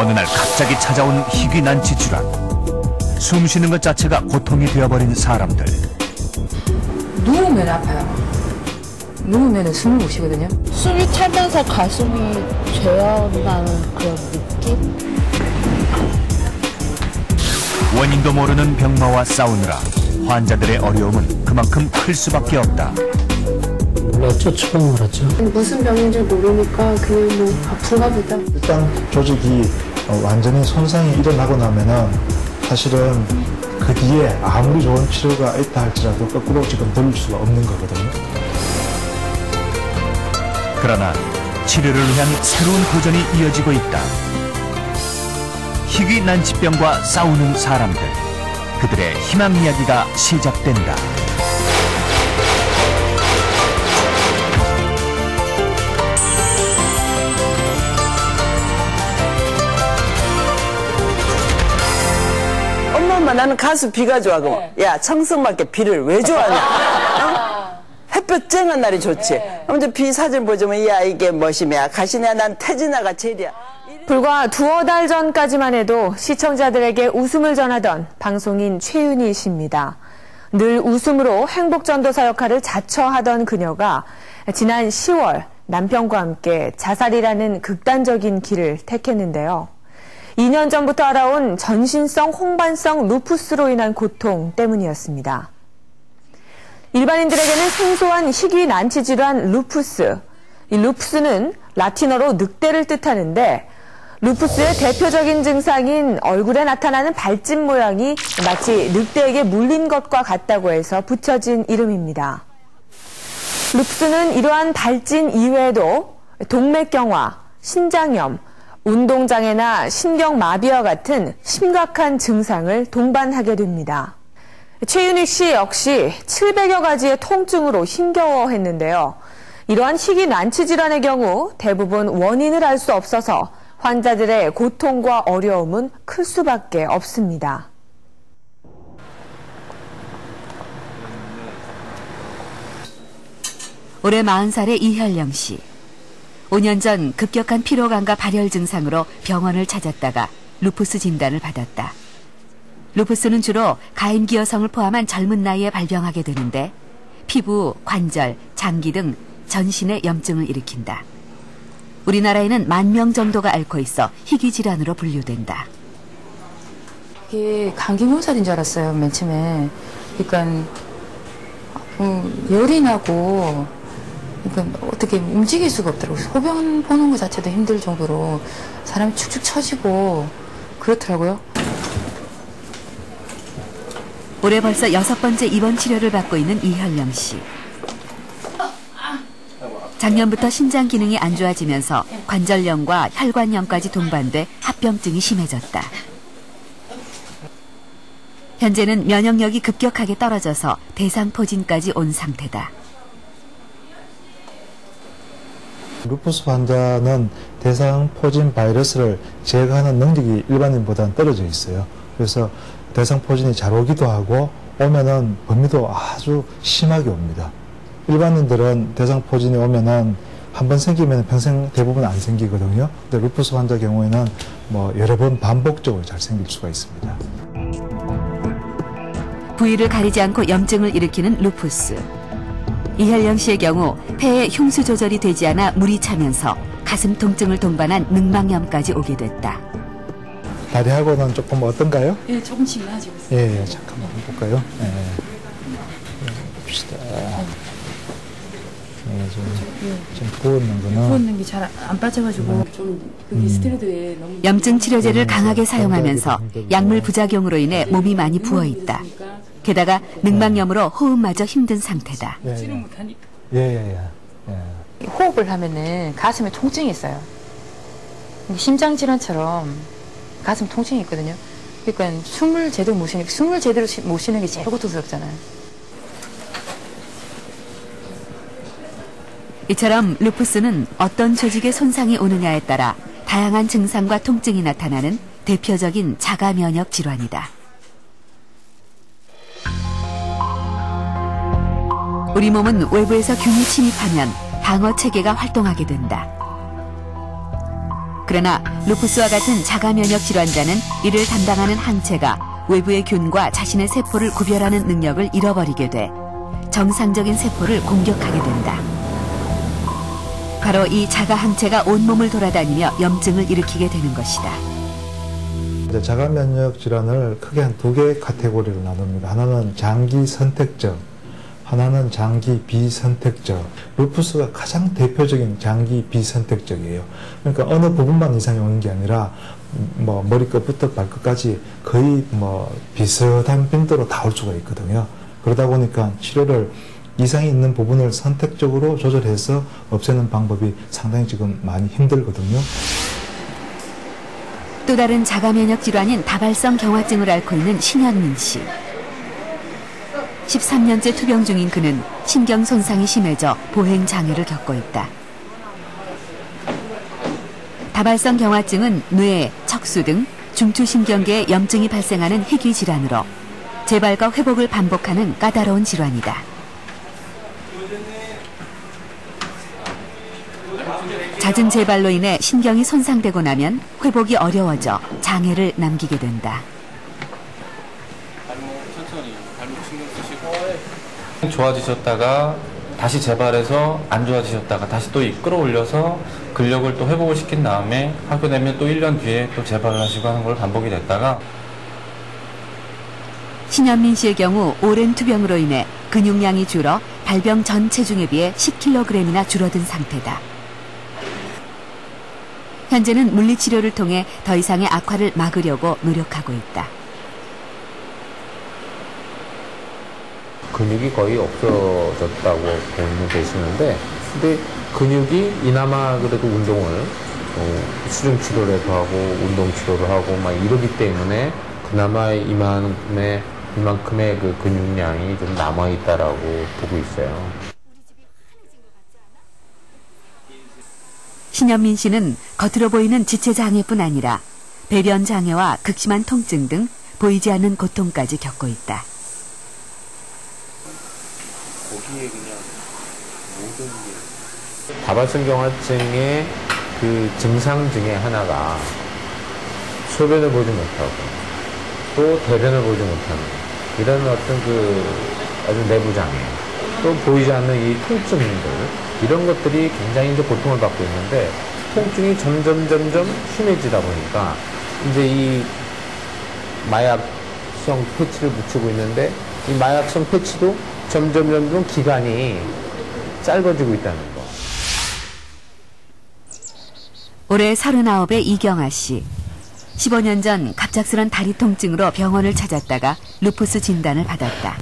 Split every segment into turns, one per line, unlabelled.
어느 날 갑자기 찾아온 희귀난치 질환. 숨 쉬는 것 자체가 고통이 되어버린 사람들.
누우면 아파요. 누우면 숨을 못 쉬거든요.
숨이 차면서 가슴이 죄어나는 그런 느낌?
원인도 모르는 병마와 싸우느라 환자들의 어려움은 그만큼 클 수밖에 없다.
몰랐죠. 처음 알았죠.
무슨 병인지 모르니까 그냥 뭐 아픈가 보다.
일단 조직이 완전히 손상이 일어나고 나면은 사실은 그 뒤에 아무리 좋은 치료가 있다 할지라도 거꾸로 지금 돌릴 수가 없는 거거든요.
그러나 치료를 위한 새로운 도전이 이어지고 있다. 희귀난치병과 싸우는 사람들. 그들의 희망 이야기가 시작된다.
엄마 나는 가수 비가 좋아. 그럼 야 청승맞게 비를 왜 좋아하냐? 어? 햇볕 쨍한 날이 좋지. 먼저 비 사진 보자면 야 이게 멋이야. 가시냐 난 태진아가 제일이야.
불과 두어 달 전까지만 해도 시청자들에게 웃음을 전하던 방송인 최윤희 씨입니다. 늘 웃음으로 행복전도사 역할을 자처하던 그녀가 지난 10월 남편과 함께 자살이라는 극단적인 길을 택했는데요. 2년 전부터 알아온 전신성 홍반성 루푸스로 인한 고통 때문이었습니다. 일반인들에게는 생소한 희귀난치 질환 루푸스. 이 루푸스는 라틴어로 늑대를 뜻하는데 루푸스의 대표적인 증상인 얼굴에 나타나는 발진 모양이 마치 늑대에게 물린 것과 같다고 해서 붙여진 이름입니다. 루푸스는 이러한 발진 이외에도 동맥경화, 신장염, 운동장애나 신경마비와 같은 심각한 증상을 동반하게 됩니다. 최윤희 씨 역시 700여 가지의 통증으로 힘겨워했는데요. 이러한 희귀난치 질환의 경우 대부분 원인을 알 수 없어서 환자들의 고통과 어려움은 클 수밖에 없습니다.
올해 40살의 이혈령 씨. 5년 전 급격한 피로감과 발열 증상으로 병원을 찾았다가 루푸스 진단을 받았다. 루푸스는 주로 가임기여성을 포함한 젊은 나이에 발병하게 되는데 피부, 관절, 장기 등 전신에 염증을 일으킨다. 우리나라에는 10,000명 정도가 앓고 있어 희귀 질환으로 분류된다.
이게 감기 몸살인 줄 알았어요, 맨 처음에. 그러니까 열이 나고 그러니까 어떻게 움직일 수가 없더라고요. 소변 보는 것 자체도 힘들 정도로 사람이 축축 처지고 그렇더라고요.
올해 벌써 6번째 입원 치료를 받고 있는 이혈령 씨. 작년부터 신장 기능이 안 좋아지면서 관절염과 혈관염까지 동반돼 합병증이 심해졌다. 현재는 면역력이 급격하게 떨어져서 대상포진까지 온 상태다.
루푸스 환자는 대상포진 바이러스를 제거하는 능력이 일반인보다는 떨어져 있어요. 그래서 대상포진이 잘 오기도 하고 오면은 범위도 아주 심하게 옵니다. 일반인들은 대상포진이 오면은 한번 생기면 평생 대부분 안 생기거든요. 근데 루푸스 환자 경우에는 뭐 여러 번 반복적으로 잘 생길 수가 있습니다.
부위를 가리지 않고 염증을 일으키는 루푸스. 이혈령 씨의 경우 폐에 흉수 조절이 되지 않아 물이 차면서 가슴 통증을 동반한 늑막염까지 오게 됐다.
다리하고는 조금 어떤가요?
예, 조금씩 나아지고 있어요.
예, 잠깐만 볼까요? 예. 봅시다. 좀 부었는
부었는 게 잘 안 빠져가지고 좀 그게 스테로이드에 너무
염증 치료제를 강하게 사용하면서 약물 부작용으로 인해 몸이 많이 부어 있다. 게다가 늑막염으로 호흡마저 힘든 상태다.
예.
호흡을 하면은 가슴에 통증이 있어요. 심장 질환처럼 가슴 통증이 있거든요. 그러니까 숨을 제대로 못 쉬는 게 제일 고통스럽잖아요.
이처럼 루푸스는 어떤 조직에 손상이 오느냐에 따라 다양한 증상과 통증이 나타나는 대표적인 자가 면역 질환이다. 우리 몸은 외부에서 균이 침입하면 방어 체계가 활동하게 된다. 그러나 루푸스와 같은 자가 면역 질환자는 이를 담당하는 항체가 외부의 균과 자신의 세포를 구별하는 능력을 잃어버리게 돼 정상적인 세포를 공격하게 된다. 바로 이 자가 항체가 온몸을 돌아다니며 염증을 일으키게 되는 것이다.
자가 면역 질환을 크게 한 두 개의 카테고리로 나눕니다. 하나는 장기 선택적, 하나는 장기 비선택적. 루푸스가 가장 대표적인 장기 비선택적이에요. 그러니까 어느 부분만 이상이 오는 게 아니라 뭐 머리끝부터 발끝까지 거의 뭐 비슷한 빈도로 다 올 수가 있거든요. 그러다 보니까 치료를 이상이 있는 부분을 선택적으로 조절해서 없애는 방법이 상당히 지금 많이 힘들거든요.
또 다른 자가 면역 질환인 다발성 경화증을 앓고 있는 신현민 씨. 13년째 투병 중인 그는 신경 손상이 심해져 보행 장애를 겪고 있다. 다발성 경화증은 뇌, 척수 등 중추신경계에 염증이 발생하는 희귀 질환으로 재발과 회복을 반복하는 까다로운 질환이다. 잦은 재발로 인해 신경이 손상되고 나면 회복이 어려워져 장애를 남기게 된다.
좋아지셨다가 다시 재발해서 안 좋아지셨다가 다시 또 끌어올려서 근력을 또 회복을 시킨 다음에 하게 되면 또 1년 뒤에 또 재발을 하시고 하는 걸 반복이 됐다가
신현민 씨의 경우 오랜 투병으로 인해 근육량이 줄어 발병 전 체중에 비해 10kg이나 줄어든 상태다. 현재는 물리치료를 통해 더 이상의 악화를 막으려고 노력하고 있다.
근육이 거의 없어졌다고 보면 되시는데, 근데 근육이 이나마 그래도 운동을 수중 치료를 하고 운동 치료를 하고 막 이러기 때문에 그나마 이만큼의 그 근육량이 좀 남아 있다라고 보고 있어요.
신현민 씨는 겉으로 보이는 지체 장애뿐 아니라 배변 장애와 극심한 통증 등 보이지 않는 고통까지 겪고 있다.
다발성 경화증의 그 증상 중에 하나가 소변을 보지 못하고 또 대변을 보지 못하는 이런 어떤 그 아주 내부 장애, 또 보이지 않는 이 통증들, 이런 것들이 굉장히 이제 고통을 받고 있는데, 통증이 점점 심해지다 보니까 이제 이 마약성 패치를 붙이고 있는데, 이 마약성 패치도 점점 기간이 짧아지고 있다는 거.
올해 39의 이경아 씨. 15년 전 갑작스런 다리 통증으로 병원을 찾았다가 루푸스 진단을 받았다.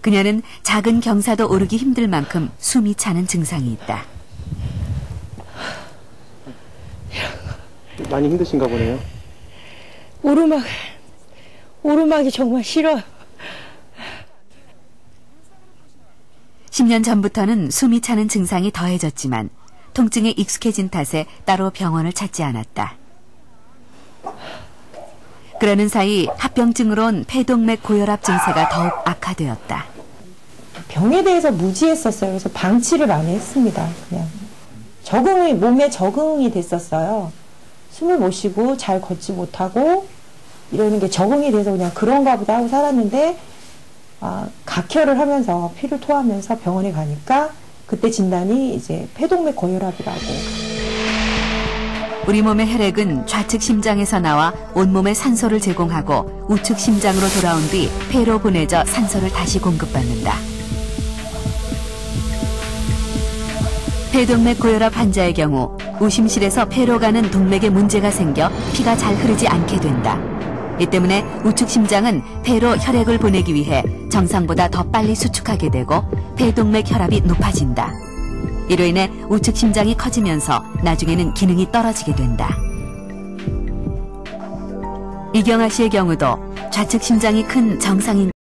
그녀는 작은 경사도 오르기 힘들 만큼 숨이 차는 증상이 있다.
많이 힘드신가 보네요.
오르막이 정말 싫어요.
10년 전부터는 숨이 차는 증상이 더해졌지만 통증에 익숙해진 탓에 따로 병원을 찾지 않았다. 그러는 사이 합병증으로 온 폐동맥 고혈압 증세가 더욱 악화되었다.
병에 대해서 무지했었어요. 그래서 방치를 많이 했습니다. 그냥 몸에 적응이 됐었어요. 숨을 못 쉬고 잘 걷지 못하고 이러는 게 적응이 돼서 그냥 그런가 보다 하고 살았는데, 각혈을 하면서 피를 토하면서 병원에 가니까 그때 진단이 이제 폐동맥 고혈압이라고.
우리 몸의 혈액은 좌측 심장에서 나와 온몸에 산소를 제공하고 우측 심장으로 돌아온 뒤 폐로 보내져 산소를 다시 공급받는다. 폐동맥 고혈압 환자의 경우 우심실에서 폐로 가는 동맥에 문제가 생겨 피가 잘 흐르지 않게 된다. 이 때문에 우측 심장은 폐로 혈액을 보내기 위해 정상보다 더 빨리 수축하게 되고 폐동맥 혈압이 높아진다. 이로 인해 우측 심장이 커지면서 나중에는 기능이 떨어지게 된다. 이경아 씨의 경우도 좌측 심장이 큰 정상인